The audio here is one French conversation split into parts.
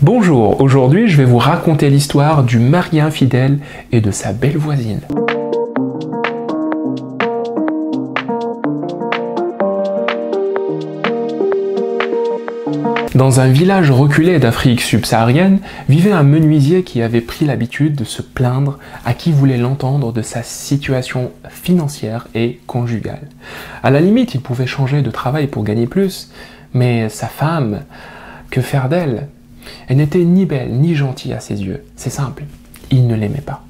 Bonjour, aujourd'hui je vais vous raconter l'histoire du mari infidèle et de sa belle voisine. Dans un village reculé d'Afrique subsaharienne, vivait un menuisier qui avait pris l'habitude de se plaindre à qui voulait l'entendre de sa situation financière et conjugale. À la limite, il pouvait changer de travail pour gagner plus, mais sa femme, que faire d'elle ? Elle n'était ni belle ni gentille à ses yeux. C'est simple, il ne l'aimait pas.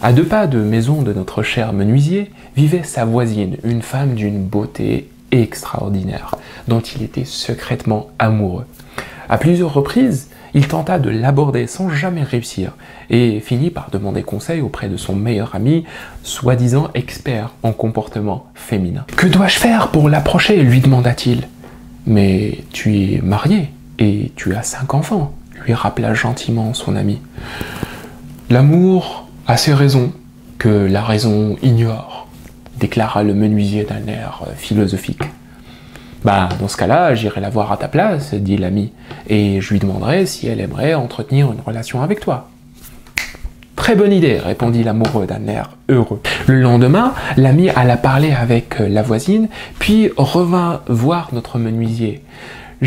À 2 pas de maison de notre cher menuisier vivait sa voisine, une femme d'une beauté extraordinaire, dont il était secrètement amoureux. À plusieurs reprises, il tenta de l'aborder sans jamais réussir et finit par demander conseil auprès de son meilleur ami, soi-disant expert en comportement féminin. « Que dois-je faire pour l'approcher » lui demanda-t-il. « Mais tu es marié et tu as 5 enfants », lui rappela gentiment son ami. « L'amour a ses raisons que la raison ignore », déclara le menuisier d'un air philosophique. « Bah, dans ce cas-là, j'irai la voir à ta place, dit l'ami, et je lui demanderai si elle aimerait entretenir une relation avec toi. » « Très bonne idée, répondit l'amoureux d'un air heureux. Le lendemain, l'ami alla parler avec la voisine, puis revint voir notre menuisier. «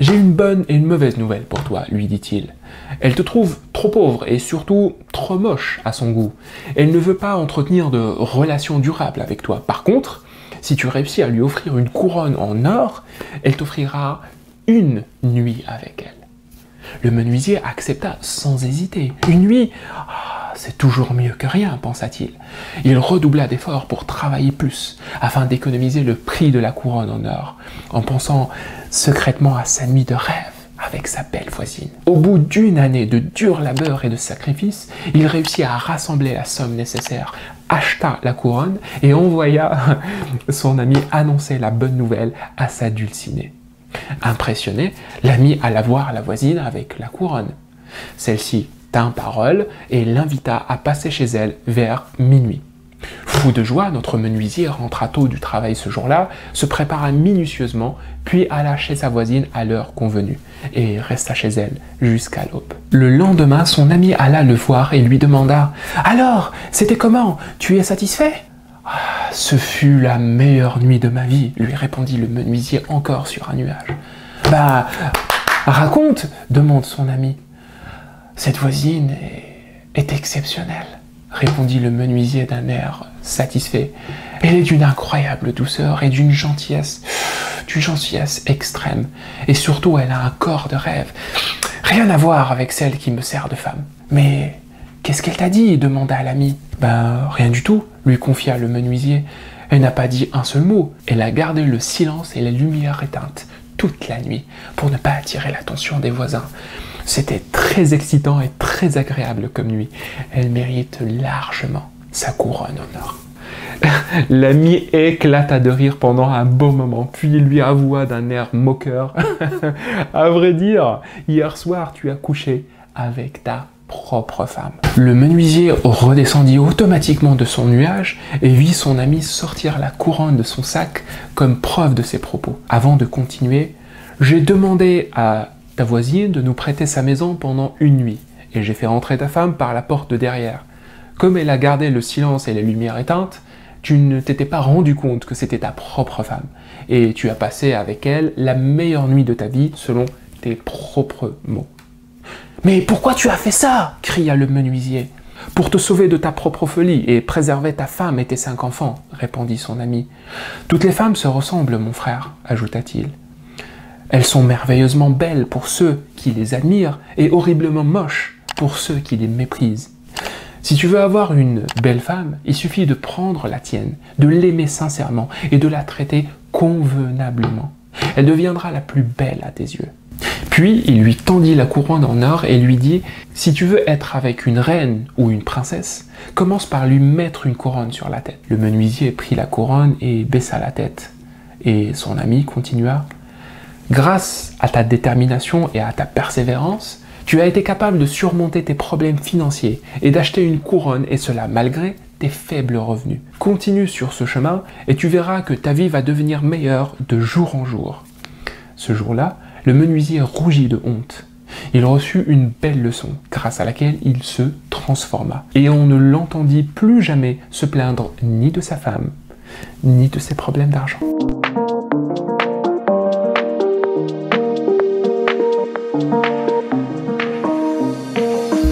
J'ai une bonne et une mauvaise nouvelle pour toi, lui dit-il. Elle te trouve trop pauvre et surtout trop moche à son goût. Elle ne veut pas entretenir de relations durables avec toi. Par contre, si tu réussis à lui offrir une couronne en or, elle t'offrira une nuit avec elle. » Le menuisier accepta sans hésiter. Une nuit, c'est toujours mieux que rien, pensa-t-il. Il redoubla d'efforts pour travailler plus, afin d'économiser le prix de la couronne en or, en pensant secrètement à sa nuit de rêve avec sa belle voisine. Au bout d'1 année de dur labeur et de sacrifice, il réussit à rassembler la somme nécessaire, acheta la couronne et envoya son ami annoncer la bonne nouvelle à sa dulcinée. Impressionné, l'ami alla voir la voisine avec la couronne. Celle-ci tint parole et l'invita à passer chez elle vers minuit. Fou de joie, notre menuisier rentra tôt du travail ce jour-là, se prépara minutieusement, puis alla chez sa voisine à l'heure convenue, et resta chez elle jusqu'à l'aube. Le lendemain, son ami alla le voir et lui demanda « Alors, c'était comment? Tu es satisfait ?» « Ce fut la meilleure nuit de ma vie, » lui répondit le menuisier encore sur un nuage. « Bah, raconte, » demande son ami. « Cette voisine est exceptionnelle, » répondit le menuisier d'un air satisfait. « Elle est d'une incroyable douceur et d'une gentillesse extrême. Et surtout, elle a un corps de rêve. Rien à voir avec celle qui me sert de femme. »« Mais qu'est-ce qu'elle t'a dit ?» demanda l'ami. « Ben, rien du tout, » lui confia le menuisier. « Elle n'a pas dit un seul mot. Elle a gardé le silence et la lumière éteinte toute la nuit pour ne pas attirer l'attention des voisins. C'était très excitant et très agréable comme nuit. Elle mérite largement sa couronne en or. » L'ami éclata de rire pendant un bon moment, puis il lui avoua d'un air moqueur. « À vrai dire, hier soir tu as couché avec ta propre femme. » Le menuisier redescendit automatiquement de son nuage et vit son ami sortir la couronne de son sac comme preuve de ses propos. Avant de continuer, « J'ai demandé à ta voisine de nous prêter sa maison pendant 1 nuit, et j'ai fait entrer ta femme par la porte de derrière. Comme elle a gardé le silence et les lumières éteintes, tu ne t'étais pas rendu compte que c'était ta propre femme, et tu as passé avec elle la meilleure nuit de ta vie selon tes propres mots. »« Mais pourquoi tu as fait ça ?» cria le menuisier. « Pour te sauver de ta propre folie et préserver ta femme et tes 5 enfants, » répondit son ami. « Toutes les femmes se ressemblent, mon frère, » ajouta-t-il. « Elles sont merveilleusement belles pour ceux qui les admirent et horriblement moches pour ceux qui les méprisent. Si tu veux avoir une belle femme, il suffit de prendre la tienne, de l'aimer sincèrement et de la traiter convenablement. Elle deviendra la plus belle à tes yeux. » Puis il lui tendit la couronne en or et lui dit « Si tu veux être avec une reine ou une princesse, commence par lui mettre une couronne sur la tête. » Le menuisier prit la couronne et baissa la tête. Et son ami continua « Grâce à ta détermination et à ta persévérance, tu as été capable de surmonter tes problèmes financiers et d'acheter une couronne, et cela malgré tes faibles revenus. Continue sur ce chemin et tu verras que ta vie va devenir meilleure de jour en jour. » Ce jour-là, le menuisier rougit de honte. Il reçut une belle leçon, grâce à laquelle il se transforma. Et on ne l'entendit plus jamais se plaindre ni de sa femme, ni de ses problèmes d'argent.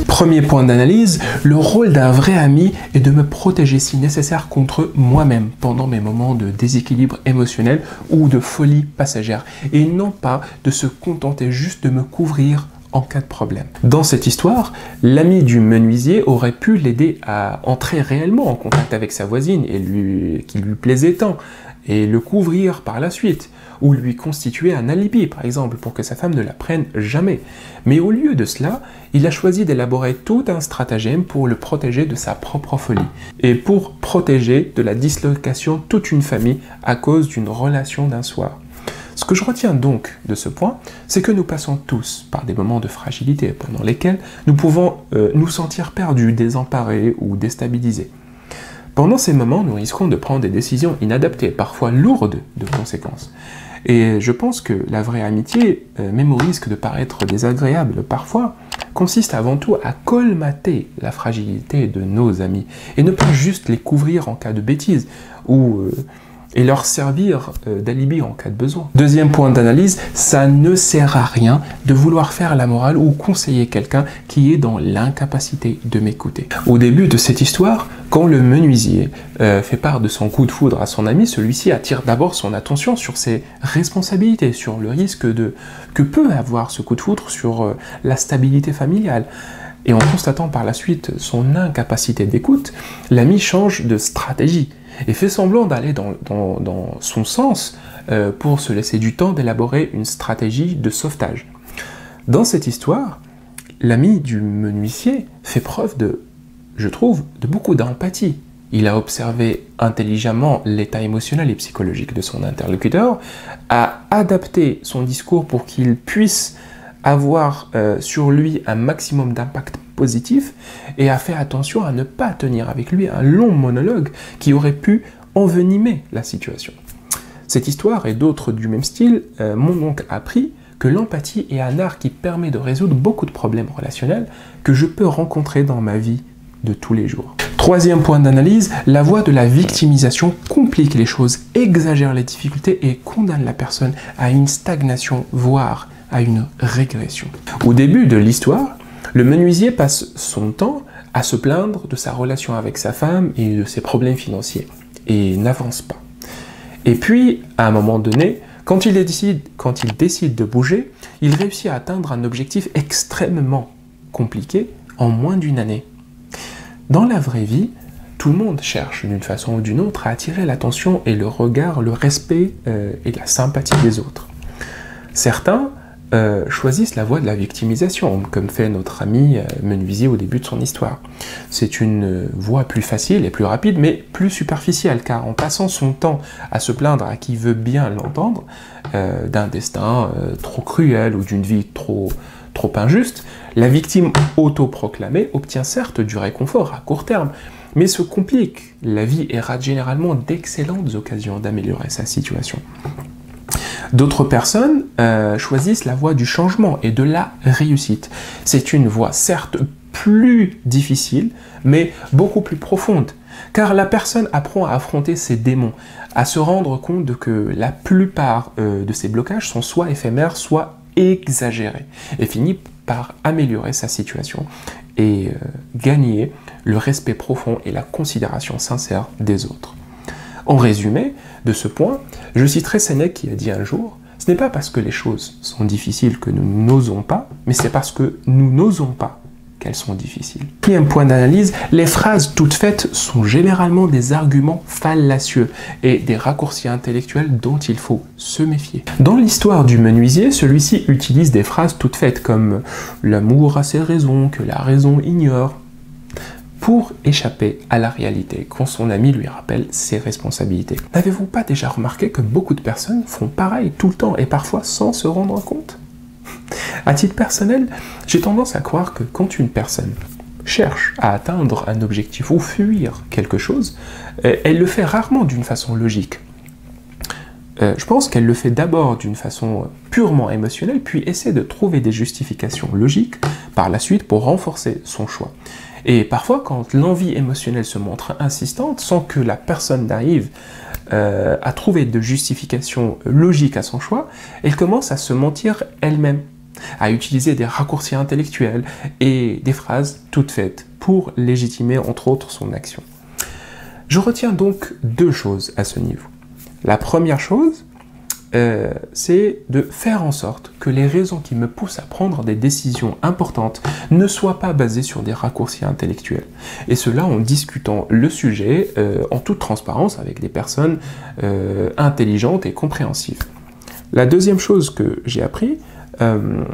Premier point d'analyse, le rôle d'un vrai ami est de me protéger si nécessaire contre moi-même pendant mes moments de déséquilibre émotionnel ou de folie passagère, et non pas de se contenter juste de me couvrir en cas de problème. Dans cette histoire, l'ami du menuisier aurait pu l'aider à entrer réellement en contact avec sa voisine qui lui plaisait tant, et le couvrir par la suite, ou lui constituer un alibi, par exemple, pour que sa femme ne la prenne jamais. Mais au lieu de cela, il a choisi d'élaborer tout un stratagème pour le protéger de sa propre folie, et pour protéger de la dislocation toute une famille à cause d'une relation d'un soir. Ce que je retiens donc de ce point, c'est que nous passons tous par des moments de fragilité pendant lesquels nous pouvons nous sentir perdus, désemparés ou déstabilisés. Pendant ces moments, nous risquons de prendre des décisions inadaptées, parfois lourdes de conséquences. Et je pense que la vraie amitié, même au risque de paraître désagréable parfois, consiste avant tout à colmater la fragilité de nos amis, et ne pas juste les couvrir en cas de bêtises, et leur servir d'alibi en cas de besoin. Deuxième point d'analyse, ça ne sert à rien de vouloir faire la morale ou conseiller quelqu'un qui est dans l'incapacité de m'écouter. Au début de cette histoire, quand le menuisier fait part de son coup de foudre à son ami, celui-ci attire d'abord son attention sur ses responsabilités, sur le risque que peut avoir ce coup de foudre sur la stabilité familiale. Et en constatant par la suite son incapacité d'écoute, l'ami change de stratégie et fait semblant d'aller dans son sens pour se laisser du temps d'élaborer une stratégie de sauvetage. Dans cette histoire, l'ami du menuisier fait preuve je trouve, de beaucoup d'empathie. Il a observé intelligemment l'état émotionnel et psychologique de son interlocuteur, a adapté son discours pour qu'il puisse avoir sur lui un maximum d'impact positif, et a fait attention à ne pas tenir avec lui un long monologue qui aurait pu envenimer la situation. Cette histoire et d'autres du même style m'ont donc appris que l'empathie est un art qui permet de résoudre beaucoup de problèmes relationnels que je peux rencontrer dans ma vie de tous les jours. Troisième point d'analyse, la voie de la victimisation complique les choses, exagère les difficultés et condamne la personne à une stagnation, voire à une régression. Au début de l'histoire, le menuisier passe son temps à se plaindre de sa relation avec sa femme et de ses problèmes financiers, et n'avance pas. Et puis, à un moment donné, quand il décide de bouger, il réussit à atteindre un objectif extrêmement compliqué en moins d'une année. Dans la vraie vie, tout le monde cherche d'une façon ou d'une autre à attirer l'attention et le regard, le respect et la sympathie des autres. Certains choisissent la voie de la victimisation, comme fait notre ami menuisier au début de son histoire. C'est une voie plus facile et plus rapide, mais plus superficielle, car en passant son temps à se plaindre à qui veut bien l'entendre, d'un destin trop cruel ou d'une vie trop injuste, la victime autoproclamée obtient certes du réconfort à court terme, mais se complique la vie et rate généralement d'excellentes occasions d'améliorer sa situation. D'autres personnes choisissent la voie du changement et de la réussite. C'est une voie certes plus difficile, mais beaucoup plus profonde, car la personne apprend à affronter ses démons, à se rendre compte que la plupart de ses blocages sont soit éphémères, soit exagérés, et finit par améliorer sa situation et gagner le respect profond et la considération sincère des autres. En résumé de ce point, je citerai Sénèque qui a dit un jour « Ce n'est pas parce que les choses sont difficiles que nous n'osons pas, mais c'est parce que nous n'osons pas qu'elles sont difficiles. » Quatrième point d'analyse, les phrases toutes faites sont généralement des arguments fallacieux et des raccourcis intellectuels dont il faut se méfier. Dans l'histoire du menuisier, celui-ci utilise des phrases toutes faites comme « l'amour a ses raisons, que la raison ignore », pour échapper à la réalité, quand son ami lui rappelle ses responsabilités. N'avez-vous pas déjà remarqué que beaucoup de personnes font pareil tout le temps et parfois sans se rendre compte? À titre personnel, j'ai tendance à croire que quand une personne cherche à atteindre un objectif ou fuir quelque chose, elle le fait rarement d'une façon logique. Je pense qu'elle le fait d'abord d'une façon purement émotionnelle, puis essaie de trouver des justifications logiques par la suite pour renforcer son choix. Et parfois, quand l'envie émotionnelle se montre insistante, sans que la personne n'arrive à trouver de justification logique à son choix, elle commence à se mentir elle-même, à utiliser des raccourcis intellectuels et des phrases toutes faites pour légitimer entre autres son action. Je retiens donc deux choses à ce niveau. La première chose, c'est de faire en sorte que les raisons qui me poussent à prendre des décisions importantes ne soient pas basées sur des raccourcis intellectuels. Et cela en discutant le sujet en toute transparence avec des personnes intelligentes et compréhensives. La deuxième chose que j'ai appris,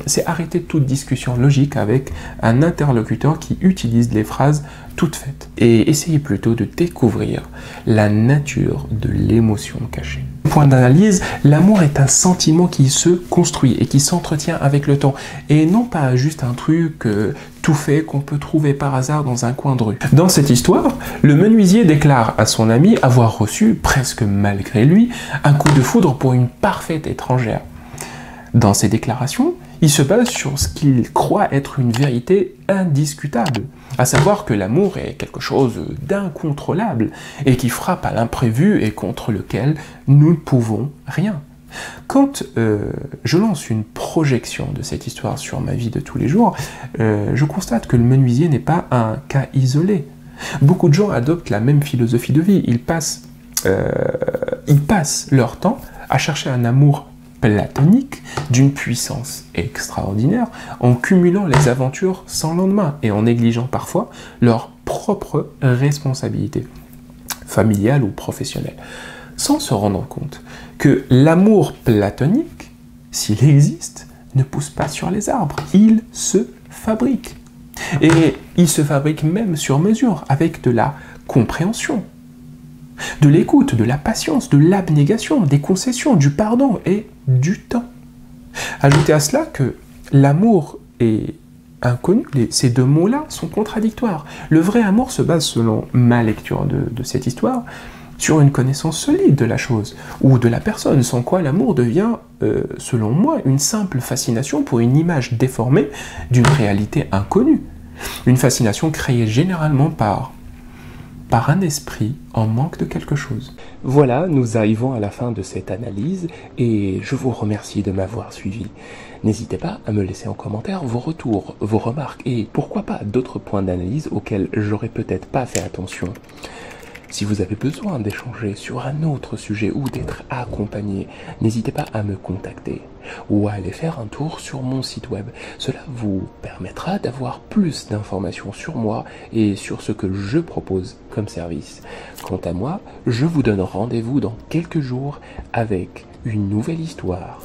c'est arrêter toute discussion logique avec un interlocuteur qui utilise les phrases toutes faites et essayer plutôt de découvrir la nature de l'émotion cachée. Point d'analyse, l'amour est un sentiment qui se construit et qui s'entretient avec le temps et non pas juste un truc tout fait qu'on peut trouver par hasard dans un coin de rue. Dans cette histoire, le menuisier déclare à son ami avoir reçu, presque malgré lui, un coup de foudre pour une parfaite étrangère. Dans ses déclarations, il se base sur ce qu'il croit être une vérité indiscutable, à savoir que l'amour est quelque chose d'incontrôlable et qui frappe à l'imprévu et contre lequel nous ne pouvons rien. Quand je lance une projection de cette histoire sur ma vie de tous les jours, je constate que le menuisier n'est pas un cas isolé. Beaucoup de gens adoptent la même philosophie de vie. Ils passent leur temps à chercher un amour platonique d'une puissance extraordinaire en cumulant les aventures sans lendemain et en négligeant parfois leurs propres responsabilités familiales ou professionnelles, sans se rendre compte que l'amour platonique, s'il existe, ne pousse pas sur les arbres, il se fabrique. Et il se fabrique même sur mesure, avec de la compréhension, de l'écoute, de la patience, de l'abnégation, des concessions, du pardon et du temps. Ajoutez à cela que l'amour est inconnu, ces deux mots-là sont contradictoires. Le vrai amour se base, selon ma lecture de cette histoire, sur une connaissance solide de la chose ou de la personne, sans quoi l'amour devient, selon moi, une simple fascination pour une image déformée d'une réalité inconnue. Une fascination créée généralement par un esprit en manque de quelque chose. Voilà, nous arrivons à la fin de cette analyse et je vous remercie de m'avoir suivi. N'hésitez pas à me laisser en commentaire vos retours, vos remarques et pourquoi pas d'autres points d'analyse auxquels j'aurais peut-être pas fait attention. Si vous avez besoin d'échanger sur un autre sujet ou d'être accompagné, n'hésitez pas à me contacter ou à aller faire un tour sur mon site web. Cela vous permettra d'avoir plus d'informations sur moi et sur ce que je propose comme service. Quant à moi, je vous donne rendez-vous dans quelques jours avec une nouvelle histoire.